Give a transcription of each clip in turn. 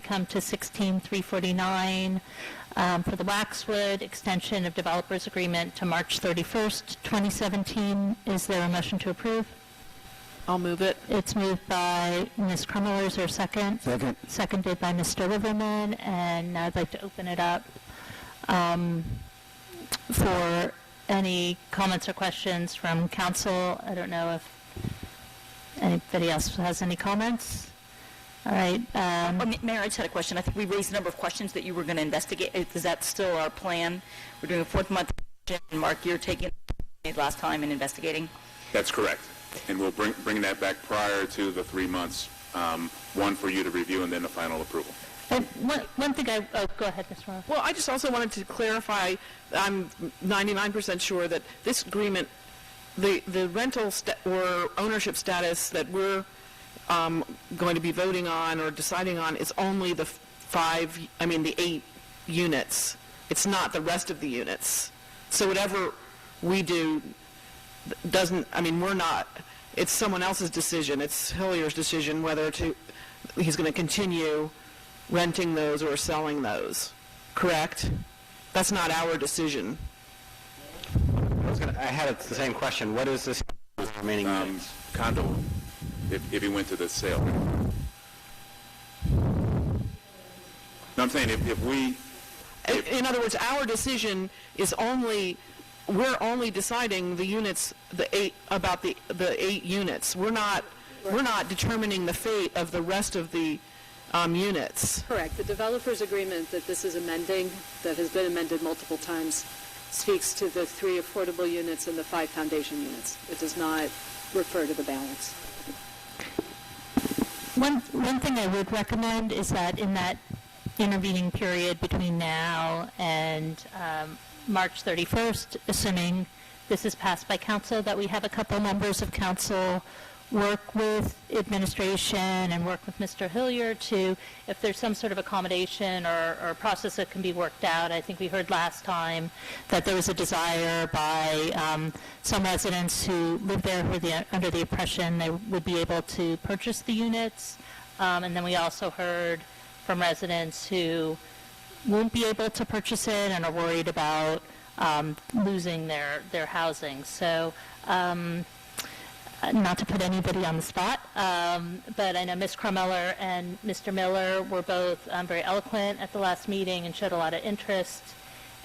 come to 16349 for the Waxwood extension of developers agreement to March 31st, 2017. Is there a motion to approve? I'll move it. It's moved by Ms. Krummeller. Is there a second? Second. Seconded by Mr. Liverman. And now I'd like to open it up for any comments or questions from council. I don't know if anybody else has any comments. All right. Mayor, I just had a question. I think we raised a number of questions that you were going to investigate. Is that still our plan? We're doing a fourth month. And Mark, you're taking it last time and investigating? That's correct. And we'll bring that back prior to the 3 months, one for you to review and then the final approval. And one thing go ahead, Ms. Ross. Well, I just also wanted to clarify, I'm 99% sure that this agreement, the rental or ownership status that we're going to be voting on or deciding on is only the 8 units. It's not the rest of the units. So whatever we do we're not, it's someone else's decision. It's Hillier's decision whether he's going to continue renting those or selling those. Correct? That's not our decision. I had the same question. What is this remaining units? Condo, if he went to the sale. No, I'm saying In other words, our decision is we're only deciding the units, about the 8 units. We're not determining the fate of the rest of the units. Correct. The developer's agreement that this is amending, that has been amended multiple times, speaks to the 3 affordable units and the 5 foundation units. It does not refer to the balance. One thing I would recommend is that in that intervening period between now and March 31st, assuming this is passed by council, that we have a couple members of council work with administration and work with Mr. Hillier to, if there's some sort of accommodation or process that can be worked out. I think we heard last time that there was a desire by some residents who live there under the impression they would be able to purchase the units. And then we also heard from residents who won't be able to purchase it and are worried about losing their housing. So not to put anybody on the spot, but I know Ms. Krummeller and Mr. Miller were both very eloquent at the last meeting and showed a lot of interest.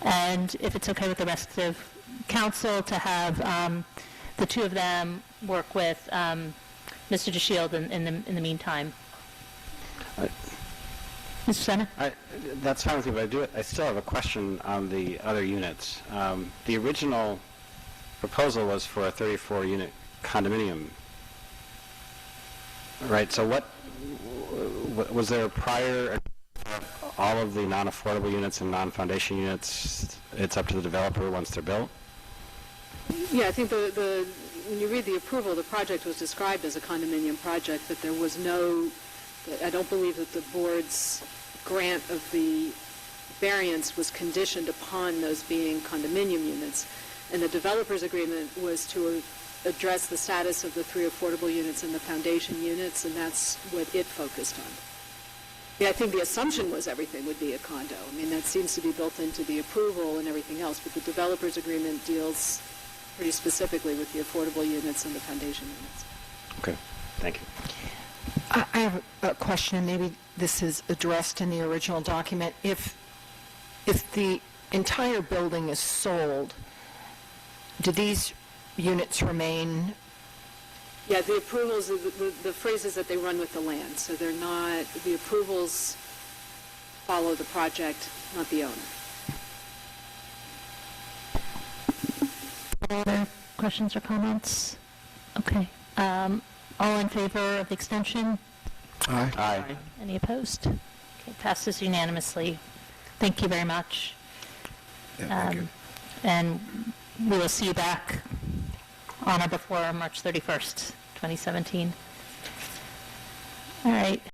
And if it's okay with the rest of council to have the two of them work with Mr. DeShield in the meantime. Mr. Senna? That's fine with me, but I still have a question on the other units. The original proposal was for a 34-unit condominium, right? So what was there prior all of the non-affordable units and non-foundation units? It's up to the developer once they're built? Yeah, I think when you read the approval, the project was described as a condominium project, but there was I don't believe that the board's grant of the variance was conditioned upon those being condominium units. And the developer's agreement was to address the status of the 3 affordable units and the foundation units, and that's what it focused on. Yeah, I think the assumption was everything would be a condo. I mean, that seems to be built into the approval and everything else, but the developer's agreement deals pretty specifically with the affordable units and the foundation units. Okay, thank you. I have a question, and maybe this is addressed in the original document. If the entire building is sold, do these units remain? Yeah, the approvals, the phrase is that they run with the land, so they're not, the approvals follow the project, not the owner. Any other questions or comments? Okay. All in favor of the extension? Aye. Aye. Any opposed? Okay, passes unanimously. Thank you very much. Yeah, thank you. And we will see you back on or before March 31st, 2017. All right.